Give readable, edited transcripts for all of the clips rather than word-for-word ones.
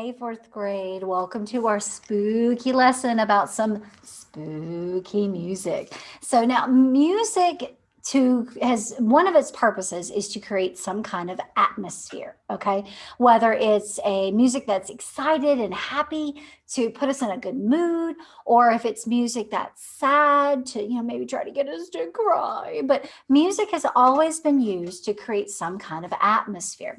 Hey, fourth grade. Welcome to our spooky lesson about some spooky music. So now music to has one of its purposes is to create some kind of atmosphere, okay? Whether it's a music that's excited and happy to put us in a good mood, or if it's music that's sad to, maybe try to get us to cry. But music has always been used to create some kind of atmosphere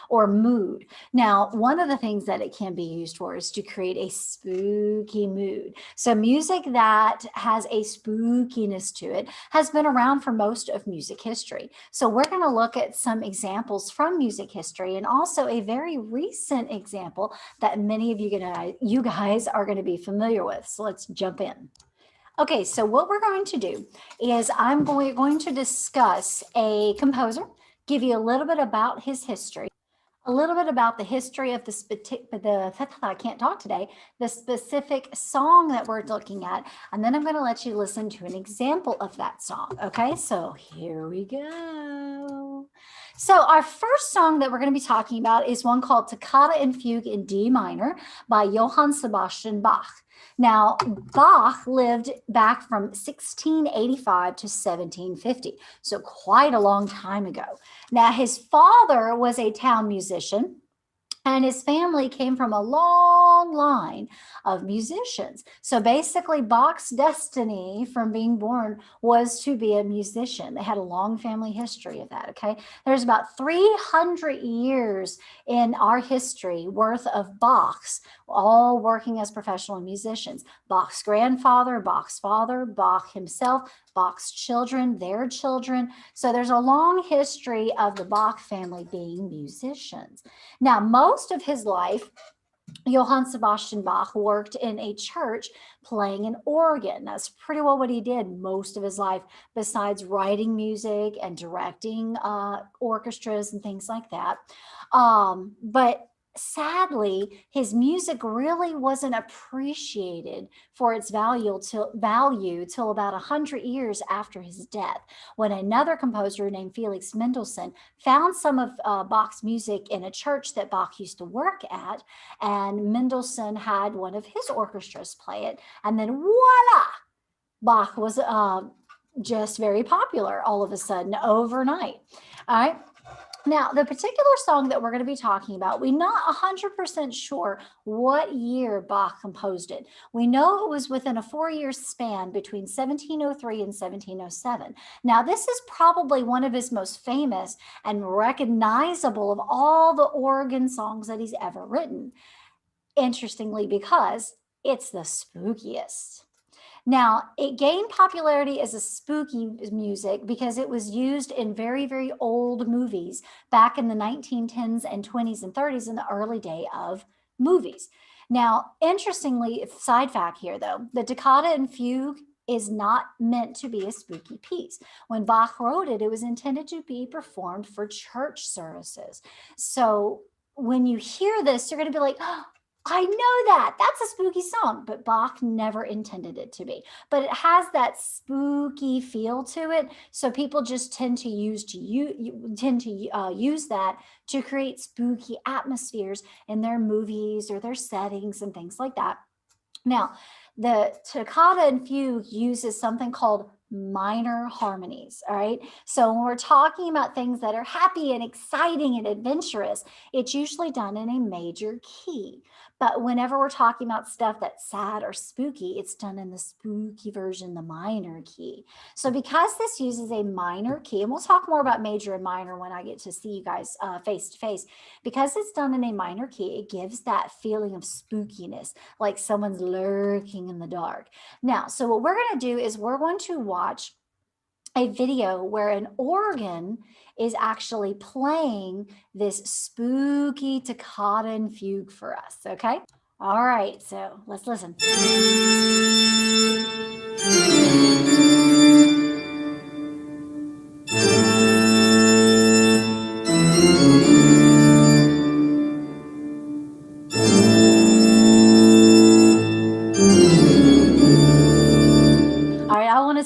or mood. Now, one of the things that it can be used for is to create a spooky mood. So music that has a spookiness to it has been around for most of music history. So we're going to look at some examples from music history and also a very recent example that many of you guys are going to be familiar with. So let's jump in. Okay, so what we're going to do is I'm going to discuss a composer, give you a little bit about his history, a little bit about the history of I can't talk today, the specific song that we're looking at, and then I'm going to let you listen to an example of that song. Okay, so here we go. So our first song that we're going to be talking about is one called Toccata and Fugue in D minor by Johann Sebastian Bach. Now, Bach lived back from 1685 to 1750, so quite a long time ago. Now, his father was a town musician, and his family came from a long line of musicians. So basically, Bach's destiny from being born was to be a musician. They had a long family history of that, okay? There's about 300 years in our history worth of Bachs, all working as professional musicians. Bach's grandfather, Bach's father, Bach himself, Bach's children, their children. So there's a long history of the Bach family being musicians. Now, most of his life, Johann Sebastian Bach worked in a church playing an organ. That's pretty well what he did most of his life, besides writing music and directing orchestras and things like that. But sadly, his music really wasn't appreciated for its value till about 100 years after his death, when another composer named Felix Mendelssohn found some of Bach's music in a church that Bach used to work at, and Mendelssohn had one of his orchestras play it, and then voila, Bach was just very popular all of a sudden overnight. All right. Now, the particular song that we're going to be talking about, we're not 100% sure what year Bach composed it. We know it was within a 4-year span between 1703 and 1707. Now, this is probably one of his most famous and recognizable of all the organ songs that he's ever written. Interestingly, because it's the spookiest. Now, it gained popularity as a spooky music because it was used in very, very old movies back in the 1910s and 20s and 30s, in the early day of movies. Now, interestingly, side fact here though, the Toccata and Fugue is not meant to be a spooky piece. When Bach wrote it, it was intended to be performed for church services. So when you hear this, you're going to be like, oh, I know that. That's a spooky song, but Bach never intended it to be. But it has that spooky feel to it, so people just tend to use that to create spooky atmospheres in their movies or their settings and things like that. Now, the Toccata and Fugue uses something called minor harmonies. All right. So when we're talking about things that are happy and exciting and adventurous, it's usually done in a major key. But whenever we're talking about stuff that's sad or spooky, it's done in the spooky version, the minor key. So because this uses a minor key, and we'll talk more about major and minor when I get to see you guys face to face, because it's done in a minor key, it gives that feeling of spookiness, like someone's lurking in the dark. Now, so what we're going to do is we're going to watch a video where an organ is actually playing this spooky toccata and fugue for us, okay? All right, so let's listen.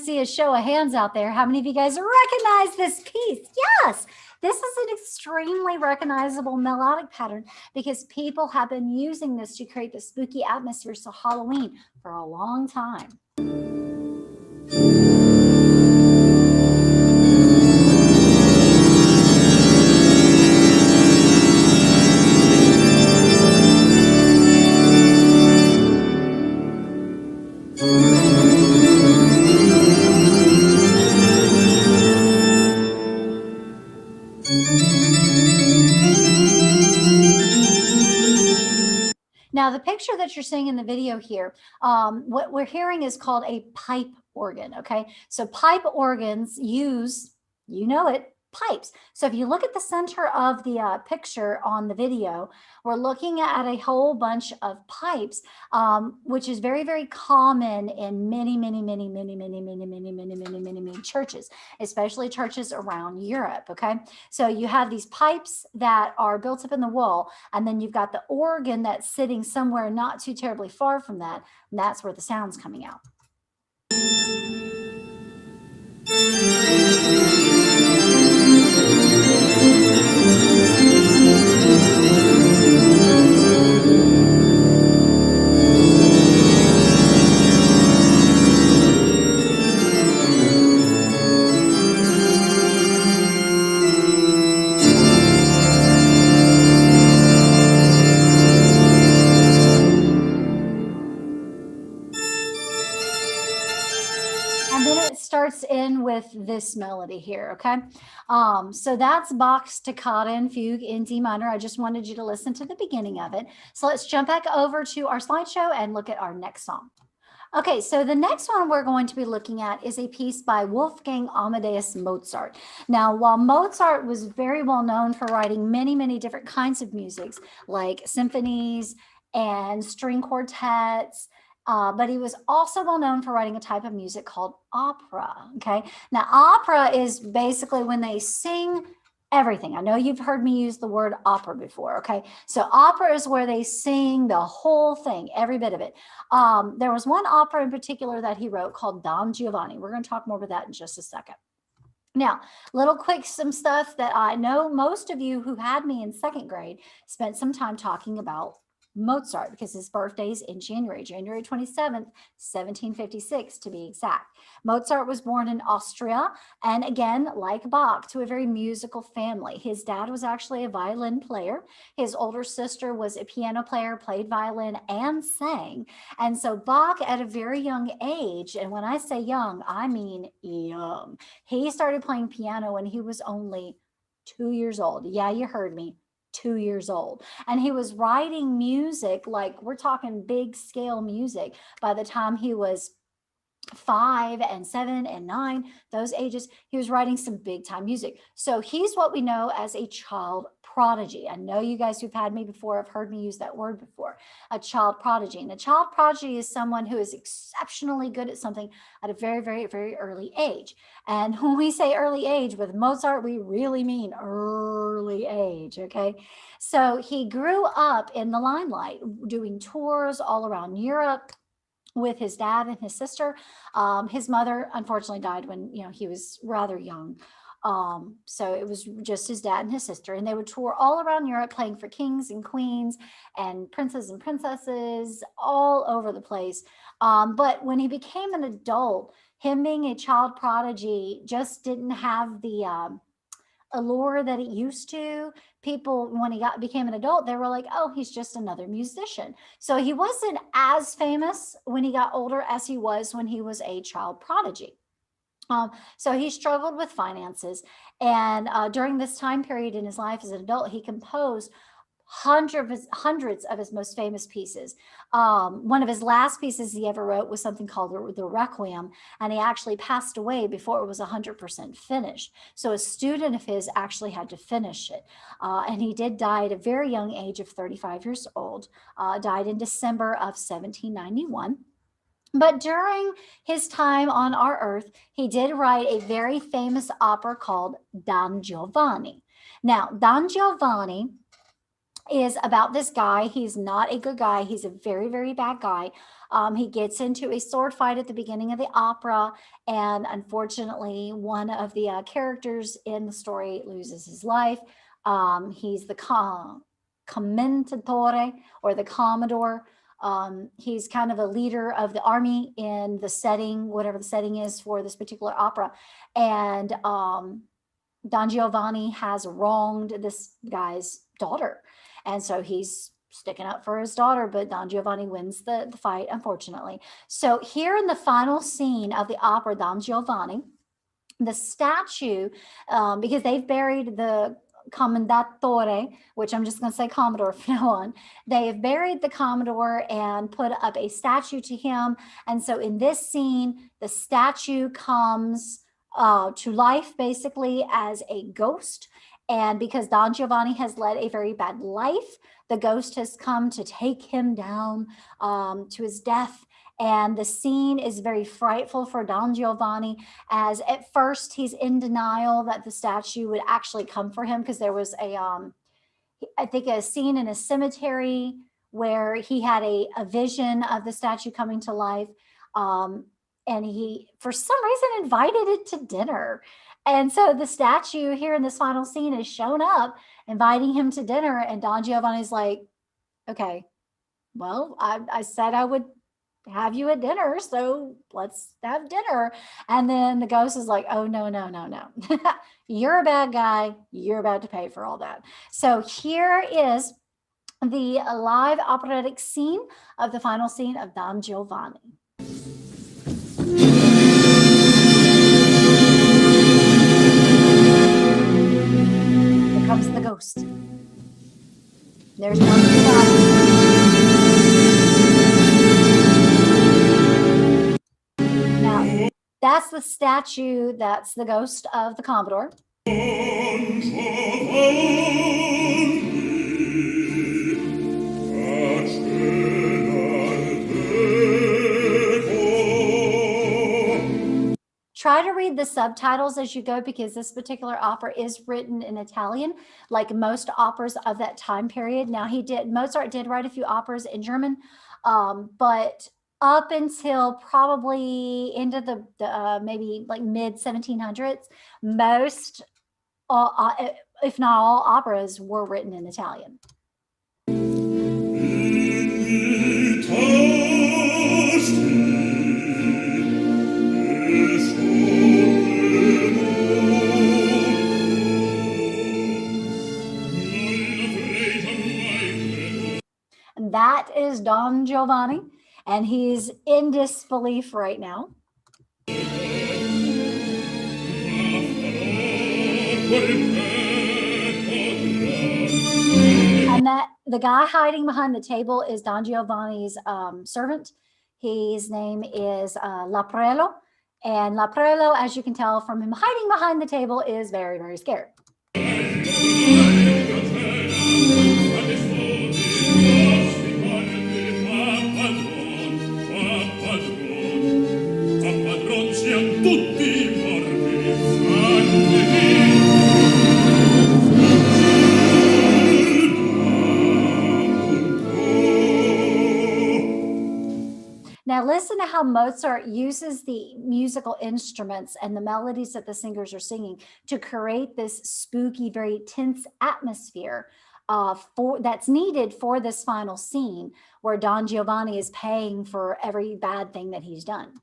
See a show of hands out there. How many of you guys recognize this piece? Yes, This is an extremely recognizable melodic pattern because people have been using this to create the spooky atmosphere to Halloween for a long time. Now, the picture that you're seeing in the video here, what we're hearing is called a pipe organ, okay? So pipe organs use, you know it, pipes. So if you look at the center of the picture on the video, we're looking at a whole bunch of pipes, which is very, very common in many, many, many, many, many, many, many, many, many, many, many churches, especially churches around Europe, okay? So you have these pipes that are built up in the wall, and then you've got the organ that's sitting somewhere not too terribly far from that, and that's where the sound's coming out. And then it starts in with this melody here, okay? So that's Bach's Toccata and Fugue in D minor. I just wanted you to listen to the beginning of it. So let's jump back over to our slideshow and look at our next song. Okay, so the next one we're going to be looking at is a piece by Wolfgang Amadeus Mozart. Now, while Mozart was very well known for writing many, many different kinds of musics, like symphonies and string quartets, but he was also well known for writing a type of music called opera, okay? Now, opera is basically when they sing everything. I know you've heard me use the word opera before, okay? So opera is where they sing the whole thing, every bit of it. There was one opera in particular that he wrote called Don Giovanni. We're going to talk more about that in just a second. Now, little quick, some stuff that I know most of you who had me in second grade spent some time talking about Mozart, because his birthday is in January 27th, 1756 to be exact. Mozart was born in Austria, and again, like Bach, to a very musical family. His dad was actually a violin player. His older sister was a piano player, played violin and sang. And so Bach at a very young age, and when I say young, I mean young. He started playing piano when he was only 2 years old. Yeah, you heard me. 2 years old. And he was writing music, like we're talking big scale music, by the time he was 5 and 7 and 9, those ages, he was writing some big time music. So he's what we know as a child prodigy. I know you guys who've had me before have heard me use that word before, a child prodigy. And a child prodigy is someone who is exceptionally good at something at a very, very, very early age. And when we say early age with Mozart, we really mean early age, okay? So he grew up in the limelight, doing tours all around Europe with his dad and his sister. His mother unfortunately died when he was rather young. So it was just his dad and his sister, and they would tour all around Europe playing for kings and queens and princes and princesses all over the place. But when he became an adult, him being a child prodigy just didn't have the allure that it used to. People, when he became an adult, they were like, oh, he's just another musician. So he wasn't as famous when he got older as he was when he was a child prodigy. So he struggled with finances. And during this time period in his life as an adult, he composed hundreds of his most famous pieces. One of his last pieces he ever wrote was something called the Requiem, and he actually passed away before it was 100% finished. So a student of his actually had to finish it. And he did die at a very young age of 35 years old, died in December of 1791. But during his time on our earth, he did write a very famous opera called Don Giovanni. Now, Don Giovanni is about this guy. He's not a good guy. He's a very, very bad guy. He gets into a sword fight at the beginning of the opera, and unfortunately, one of the characters in the story loses his life. He's the commentatore, or the commodore. He's kind of a leader of the army in the setting, whatever the setting is for this particular opera. And Don Giovanni has wronged this guy's daughter. And so he's sticking up for his daughter, but Don Giovanni wins the fight, unfortunately. So here in the final scene of the opera, Don Giovanni, the statue, because they've buried the commendatore, which I'm just going to say Commodore from now on. They have buried the Commodore and put up a statue to him. And so in this scene, the statue comes to life basically as a ghost. And because Don Giovanni has led a very bad life, the ghost has come to take him down to his death. And the scene is very frightful for Don Giovanni, as at first he's in denial that the statue would actually come for him, because there was I think a scene in a cemetery where he had a vision of the statue coming to life. And he, for some reason, invited it to dinner. And so the statue here in this final scene is shown up, inviting him to dinner. And Don Giovanni's like, okay, well, I said I would have you at dinner, so let's have dinner. And then the ghost is like, oh, no, no, no, no. You're a bad guy. You're about to pay for all that. So here is the live operatic scene of the final scene of Don Giovanni. Here comes the ghost. There's Don Giovanni. Now, that's the statue. That's the ghost of the Commodore. Try to read the subtitles as you go, because this particular opera is written in Italian, like most operas of that time period. Now, Mozart did write a few operas in German, but up until probably into the maybe like mid 1700s, most, if not all, operas were written in Italian. And that is Don Giovanni, and he's in disbelief right now. And that the guy hiding behind the table is Don Giovanni's servant. His name is Laprello. And Laprello, as you can tell from him hiding behind the table, is very, very scared. Now listen to how Mozart uses the musical instruments and the melodies that the singers are singing to create this spooky, very tense atmosphere that's needed for this final scene, where Don Giovanni is paying for every bad thing that he's done.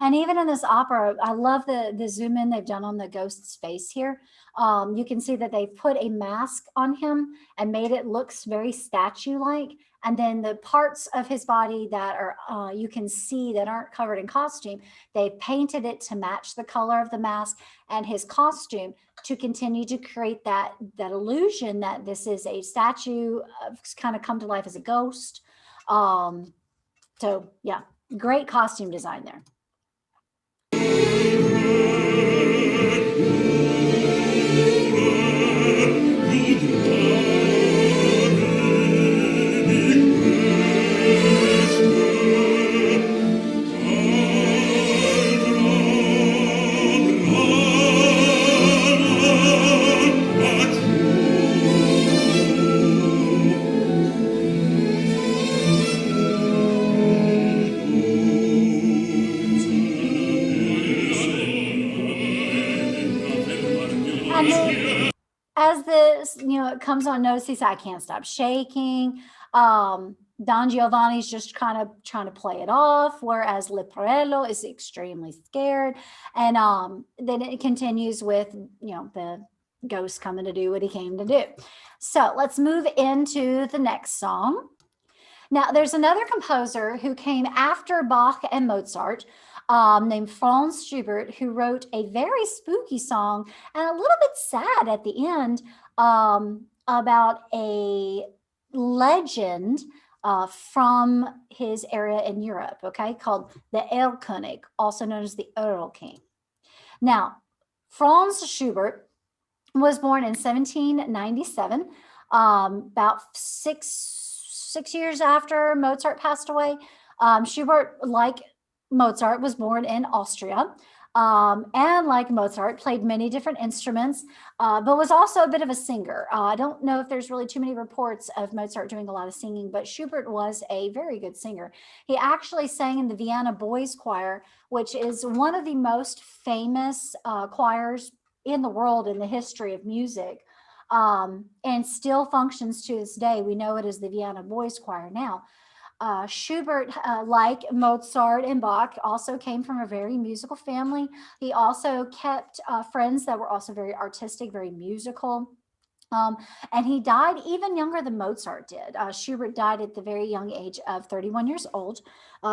And even in this opera, I love the zoom in they've done on the ghost's face here. You can see that they've put a mask on him and made it look very statue-like. And then the parts of his body that are you can see that aren't covered in costume, they painted it to match the color of the mask and his costume to continue to create that illusion that this is a statue kind of come to life as a ghost. So yeah, great costume design there. As this, it comes on notice, he said, I can't stop shaking. Don Giovanni's just kind of trying to play it off, whereas Leporello is extremely scared. And then it continues with, the ghost coming to do what he came to do. So let's move into the next song. Now, there's another composer who came after Bach and Mozart, named Franz Schubert, who wrote a very spooky song and a little bit sad at the end about a legend from his area in Europe, okay, called the Erlkönig, also known as the Earl King. Now, Franz Schubert was born in 1797, about six years after Mozart passed away. Schubert, like Mozart, was born in Austria, and like Mozart, played many different instruments, but was also a bit of a singer. I don't know if there's really too many reports of Mozart doing a lot of singing, but Schubert was a very good singer. He actually sang in the Vienna Boys Choir, which is one of the most famous choirs in the world in the history of music, and still functions to this day. We know it as the Vienna Boys Choir now. Schubert, like Mozart and Bach, also came from a very musical family. He also kept friends that were also very artistic, very musical. And he died even younger than Mozart did. Schubert died at the very young age of 31 years old.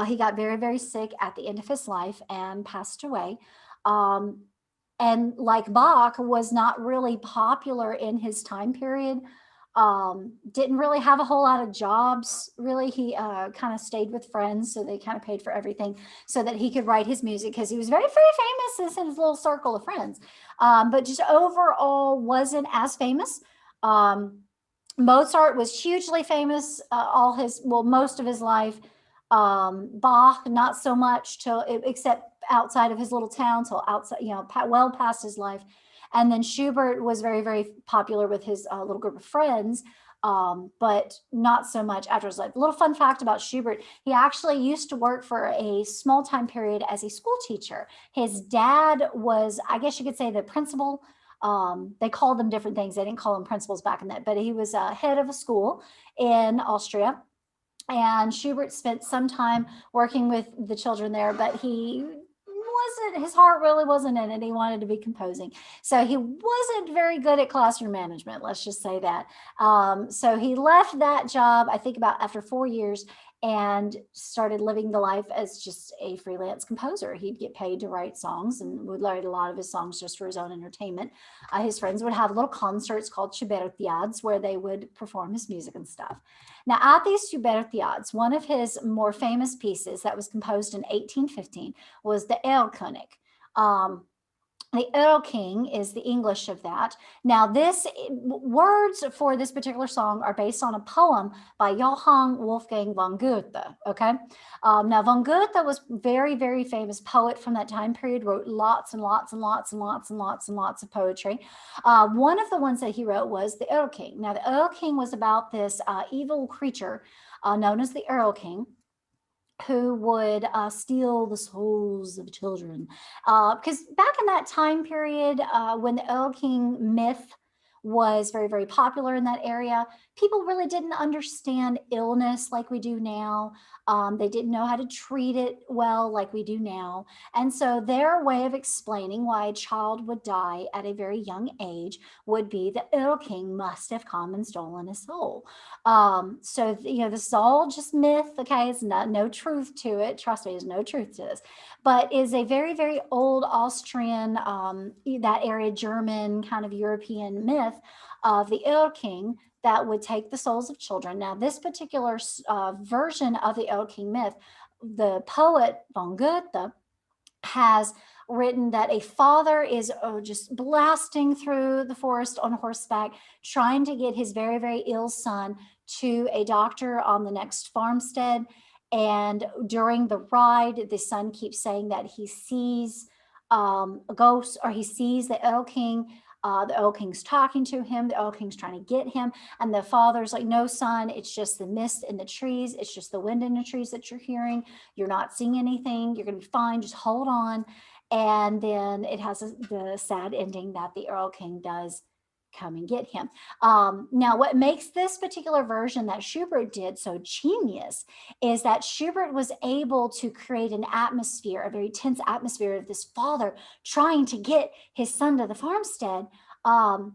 He got very, very sick at the end of his life and passed away. And like Bach, was not really popular in his time period. Didn't really have a whole lot of jobs, really. He kind of stayed with friends, so they kind of paid for everything so that he could write his music, because he was very, very famous in his little circle of friends. But just overall wasn't as famous. Mozart was hugely famous most of his life. Bach, not so much, except outside of his little town, till outside, well past his life. And then Schubert was very, very popular with his little group of friends, but not so much after his life. A little fun fact about Schubert: he actually used to work for a small time period as a school teacher. His dad was, I guess you could say, the principal. They called them different things. They didn't call them principals back in that, but he was head of a school in Austria. And Schubert spent some time working with the children there, but his heart really wasn't in it. He wanted to be composing. So he wasn't very good at classroom management, let's just say that. So he left that job, I think, about after 4 years, and started living the life as just a freelance composer. He'd get paid to write songs and would write a lot of his songs just for his own entertainment. His friends would have little concerts called Schubertiads, where they would perform his music and stuff. Now, at these Schubertiads, one of his more famous pieces that was composed in 1815 was the Erlkönig. The Earl King is the English of that. Now, words for this particular song are based on a poem by Johann Wolfgang von Goethe, okay? Now, von Goethe was very, very famous poet from that time period, wrote lots and lots and lots and lots and lots and lots of poetry. One of the ones that he wrote was the Earl King. Now, the Earl King was about this evil creature known as the Earl King, who would steal the souls of children. Because back in that time period, when the Earl King myth was very, very popular in that area. People really didn't understand illness like we do now. They didn't know how to treat it well like we do now. And so their way of explaining why a child would die at a very young age would be the Erl King must have come and stolen his soul. So, this is all just myth. Okay. It's no truth to it. Trust me, there's no truth to this, but is a very, very old Austrian, that area, German kind of European myth of the Erl King that would take the souls of children. Now, this particular version of the Erl King myth, the poet von Goethe has written that a father is just blasting through the forest on horseback, trying to get his very, very ill son to a doctor on the next farmstead. And during the ride, the son keeps saying that he sees a ghost, or he sees the Erl King. The Erl King's talking to him. The Erl King's trying to get him. And the father's like, no, son, it's just the mist in the trees. It's just the wind in the trees that you're hearing. You're not seeing anything. You're going to be fine. Just hold on. And then it has the sad ending that the Erl King does come and get him. Now, what makes this particular version that Schubert did so genius is that Schubert was able to create an atmosphere, a very tense atmosphere of this father trying to get his son to the farmstead,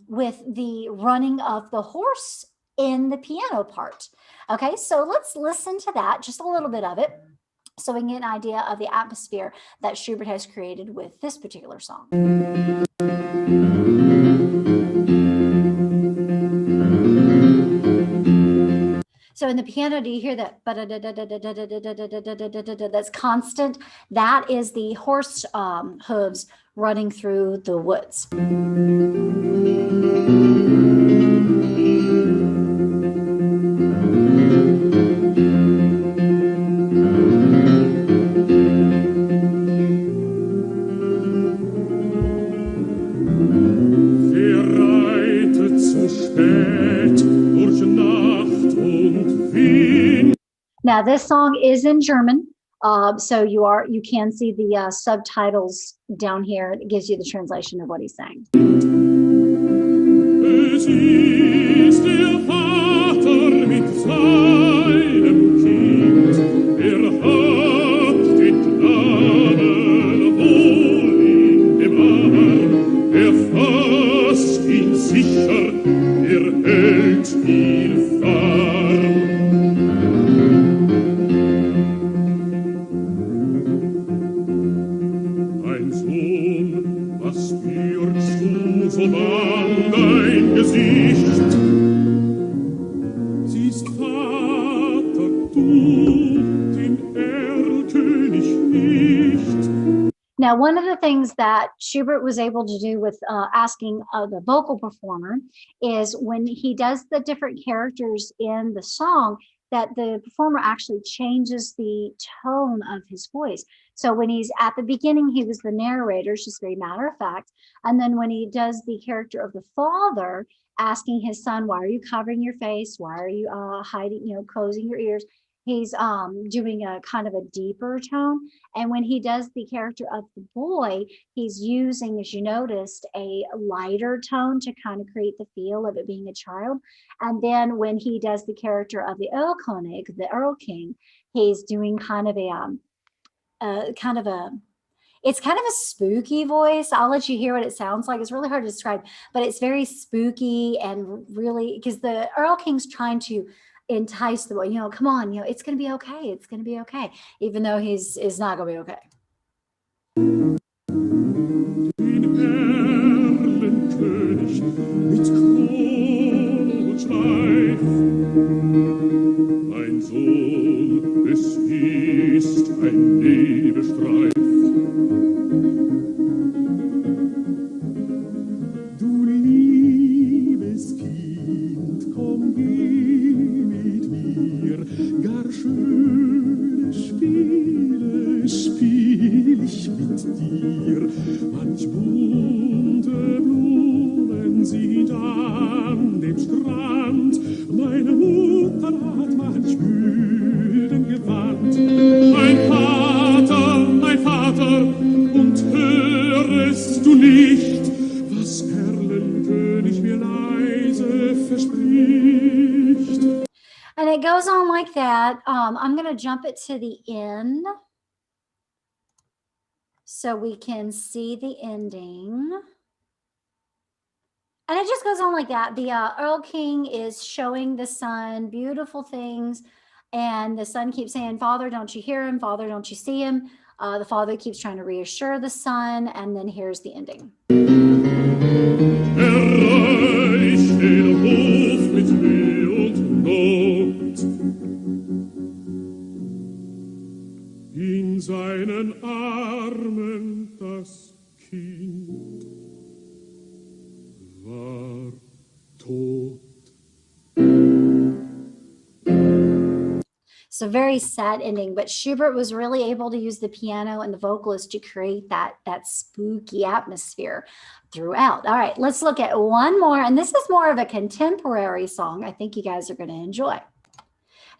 with the running of the horse in the piano part. Okay, so let's listen to that, just a little bit of it, so we can get an idea of the atmosphere that Schubert has created with this particular song. So in the piano, do you hear that? That's constant. That is the horse hooves running through the woods. Now, this song is in German, so you can see the subtitles down here. It gives you the translation of what he's saying. Es ist der Vater mit seinem Kind, hat den Knaben wohl in dem Arm, fasst ihn sicher, hält ihn warm. So bang dein Gesicht, siehst Vater, du den Erlkönig nicht. Now, one of the things that Schubert was able to do with asking the vocal performer is when he does the different characters in the song, that the performer actually changes the tone of his voice. So when he's at the beginning, he was the narrator, it's just very matter of fact. And then when he does the character of the father, asking his son, why are you covering your face? Why are you hiding, closing your ears? He's doing a kind of a deeper tone. And when he does the character of the boy, he's using, as you noticed, a lighter tone to kind of create the feel of it being a child. And then when he does the character of the Erlkönig, the Erl King, he's doing kind of it's kind of a spooky voice. I'll let you hear what it sounds like. It's really hard to describe, but it's very spooky and really, because the Erl King's trying to entice the boy, come on, it's going to be okay. It's going to be okay. Even though it's not going to be okay. Mein Sohn, es ist ein Nebelstreif. Du liebes Kind, komm, geh mit mir, gar schöne Spiele spiel ich mit dir. Manch bunte Blumen sind an dem Strand, meine Mutter hat manch Müden gewandt. Mein Vater, und hörest du nicht, was Erlenkönig mir leid? like that. I'm going to jump it to the end so we can see the ending. And it just goes on like that. The Earl King is showing the son beautiful things. And the son keeps saying, Father, don't you hear him? Father, don't you see him? The father keeps trying to reassure the son. And then here's the ending. Erreicht den Hof mit Weh und Not. In seinen Armen das Kind war tot. So very sad ending, but Schubert was really able to use the piano and the vocalist to create that spooky atmosphere throughout. All right, let's look at one more. And this is more of a contemporary song I think you guys are going to enjoy.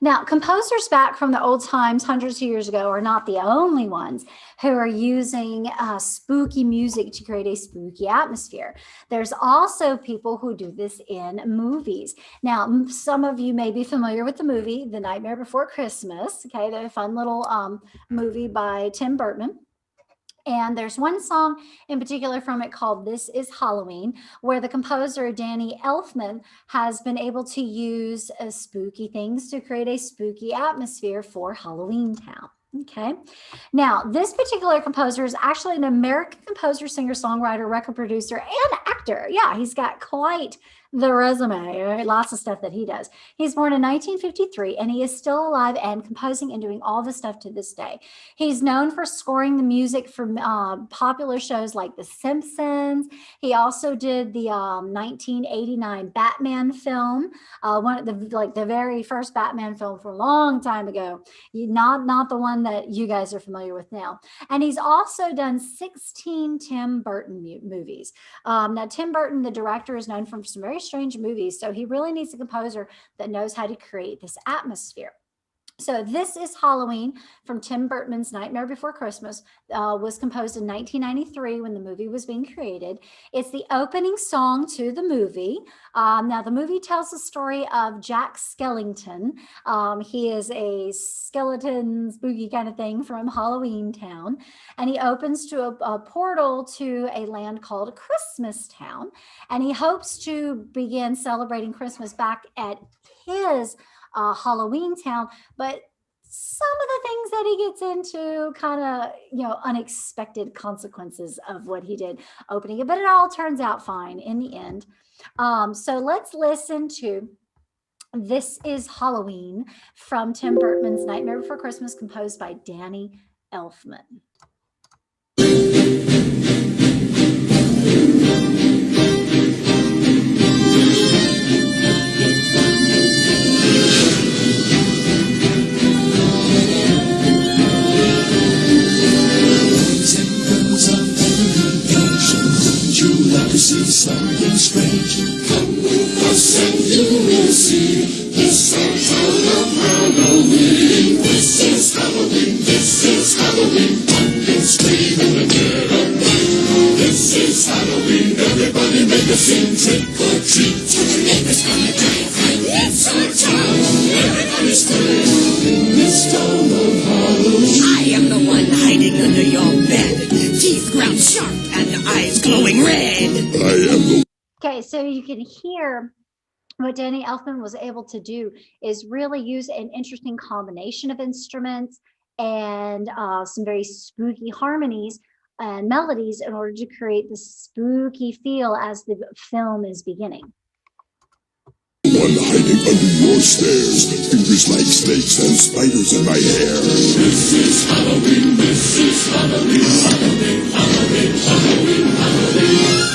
Now, composers back from the old times, hundreds of years ago, are not the only ones who are using spooky music to create a spooky atmosphere. There's also people who do this in movies. Now, some of you may be familiar with the movie The Nightmare Before Christmas. Okay, the fun little movie by Tim Burton. And there's one song in particular from it called This Is Halloween, where the composer Danny Elfman has been able to use spooky things to create a spooky atmosphere for Halloween Town. Okay. Now, this particular composer is actually an American composer, singer, songwriter, record producer, and actor. Yeah, he's got quite the resume, right? Lots of stuff that he does. He's born in 1953, and he is still alive and composing and doing all this stuff to this day. He's known for scoring the music for popular shows like The Simpsons. He also did the 1989 Batman film, one of the very first Batman film for a long time ago. Not the one that you guys are familiar with now. And he's also done 16 Tim Burton movies. Now, Tim Burton, the director, is known for some very strange movies, so he really needs a composer that knows how to create this atmosphere. So This Is Halloween from Tim Burton's Nightmare Before Christmas was composed in 1993 when the movie was being created. It's the opening song to the movie. Now, the movie tells the story of Jack Skellington. He is a skeleton, spooky kind of thing from Halloween Town. And he opens to a portal to a land called Christmas Town. And he hopes to begin celebrating Christmas back at his Halloween Town, but some of the things that he gets into kind of, unexpected consequences of what he did opening it, but it all turns out fine in the end. So let's listen to This Is Halloween from Tim Burton's Nightmare Before Christmas, composed by Danny Elfman. See something strange. Come with us and you will see. It's the town of Halloween. This is Halloween. This is Halloween. Pumpkins scream in the dead of night. This is Halloween. Everybody make a scene. Trick or treat. Tell the neighbors on the drive. It's our town. Everybody scream in this town of Halloween. I am the one hiding under your bed. Teeth ground sharp and eyes glowing red. Okay, so you can hear what Danny Elfman was able to do is really use an interesting combination of instruments and some very spooky harmonies and melodies in order to create the spooky feel as the film is beginning. One hiding under your stairs, fingers like snakes and spiders in my hair. This is Halloween, this is Halloween, Halloween, Halloween, Halloween, Halloween.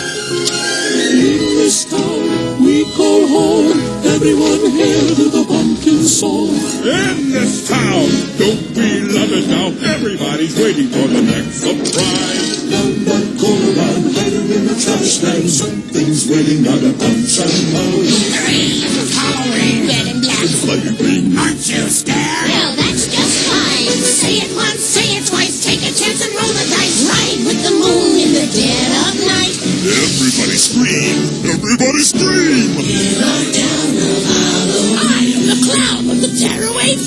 In this town we call home, everyone hail to the pumpkin song. In this town, don't we love it now? Everybody's waiting for the next surprise. Down that corner line, hiding in the trash can, something's waiting out a punch and mouse. Hooray, it's Halloween, red and black. It's flying green. Aren't you scared? Well, that's just fine. Say it once, say it twice, take a chance and roll the dice. Ride with the moon in the dead of night. Everybody scream! Everybody scream! In our town of Halloween. I am the clown with the tearaway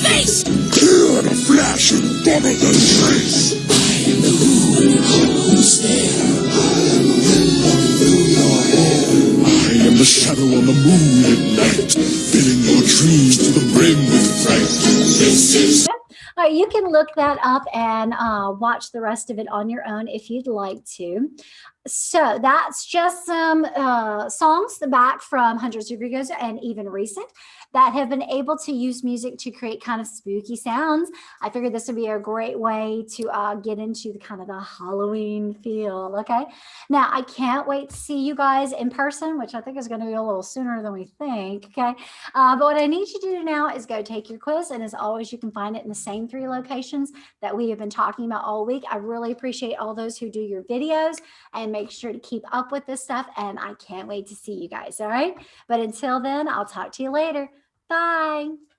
anyway, you can look that up and watch the rest of it on your own if you'd like to. So that's just some songs back from hundreds of years ago and even recent that have been able to use music to create kind of spooky sounds. I figured this would be a great way to get into the kind of the Halloween feel. Okay. Now I can't wait to see you guys in person, which I think is going to be a little sooner than we think. Okay. But what I need you to do now is go take your quiz. And as always, you can find it in the same 3 locations that we have been talking about all week. I really appreciate all those who do your videos and make sure to keep up with this stuff. And I can't wait to see you guys. All right. But until then, I'll talk to you later. Bye.